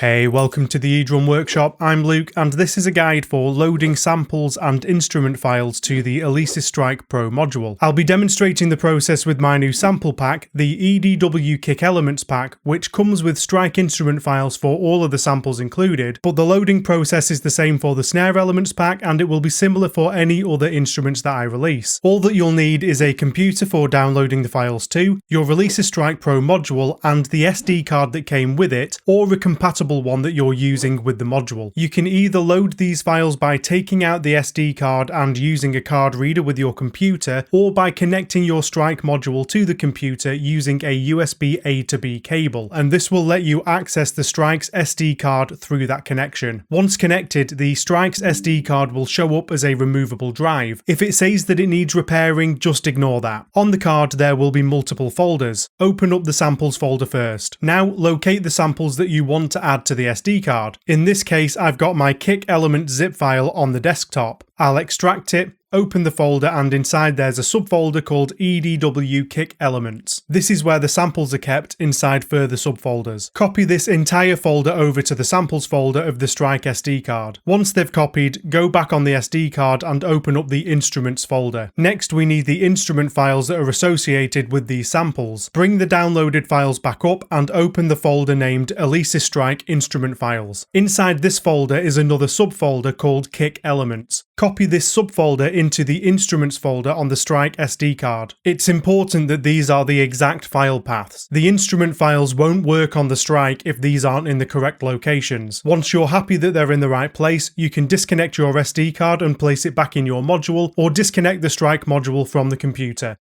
Hey, welcome to the eDrum Workshop. I'm Luke, and this is a guide for loading samples and instrument files to the Alesis Strike Pro module. I'll be demonstrating the process with my new sample pack, the eDW Kick Elements pack, which comes with Strike instrument files for all of the samples included, but the loading process is the same for the snare elements pack, and it will be similar for any other instruments that I release. All that you'll need is a computer for downloading the files to, your Alesis Strike Pro module, and the SD card that came with it, or a compatible one that you're using with the module. You can either load these files by taking out the SD card and using a card reader with your computer, or by connecting your Strike module to the computer using a USB A to B cable, and this will let you access the Strike's SD card through that connection. Once connected, the Strike's SD card will show up as a removable drive. If it says that it needs repairing, just ignore that. On the card there will be multiple folders. Open up the samples folder first. Now locate the samples that you want to add to the SD card. In this case, I've got my Kick Elements zip file on the desktop. I'll extract it, open the folder, and inside there's a subfolder called eDW Kick Elements. This is where the samples are kept inside further subfolders. Copy this entire folder over to the samples folder of the Strike SD card. Once they've copied, go back on the SD card and open up the instruments folder. Next, we need the instrument files that are associated with these samples. Bring the downloaded files back up and open the folder named Alesis Strike Instrument Files. Inside this folder is another subfolder called Kick Elements. Copy this subfolder into the Instruments folder on the Strike SD card. It's important that these are the exact file paths. The instrument files won't work on the Strike if these aren't in the correct locations. Once you're happy that they're in the right place, you can disconnect your SD card and place it back in your module, or disconnect the Strike module from the computer.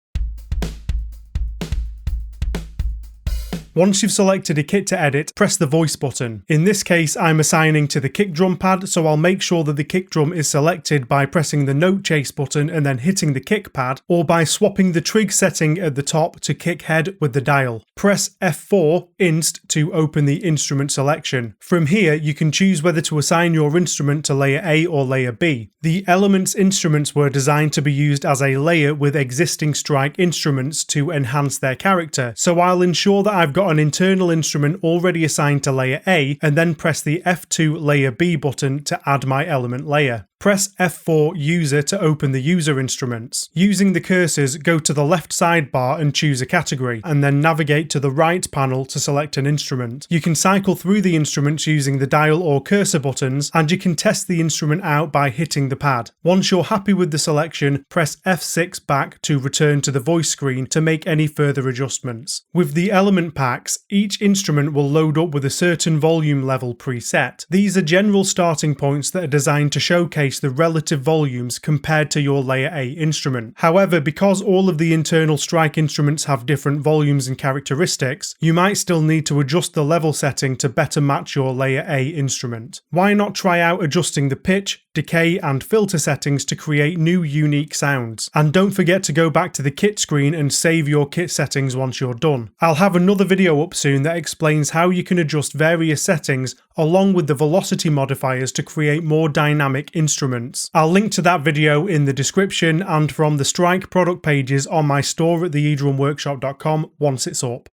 Once you've selected a kit to edit, press the voice button. In this case, I'm assigning to the kick drum pad, so I'll make sure that the kick drum is selected by pressing the note chase button and then hitting the kick pad, or by swapping the trig setting at the top to kick head with the dial. Press F4 inst to open the instrument selection. From here, you can choose whether to assign your instrument to layer A or layer B. The Elements instruments were designed to be used as a layer with existing Strike instruments to enhance their character, so I'll ensure that I've got an internal instrument already assigned to layer A, and then press the F2 layer B button to add my element layer. Press F4 user to open the user instruments. Using the cursors, go to the left sidebar and choose a category, and then navigate to the right panel to select an instrument. You can cycle through the instruments using the dial or cursor buttons, and you can test the instrument out by hitting the pad. Once you're happy with the selection, press F6 back to return to the voice screen to make any further adjustments. With the element packs, each instrument will load up with a certain volume level preset. These are general starting points that are designed to showcase the relative volumes compared to your layer A instrument. However, because all of the internal Strike instruments have different volumes and characteristics, you might still need to adjust the level setting to better match your layer A instrument. Why not try out adjusting the pitch, decay, and filter settings to create new unique sounds? And don't forget to go back to the kit screen and save your kit settings once you're done. I'll have another video up soon that explains how you can adjust various settings along with the velocity modifiers to create more dynamic instruments. I'll link to that video in the description and from the Strike product pages on my store at theedrumworkshop.com once it's up.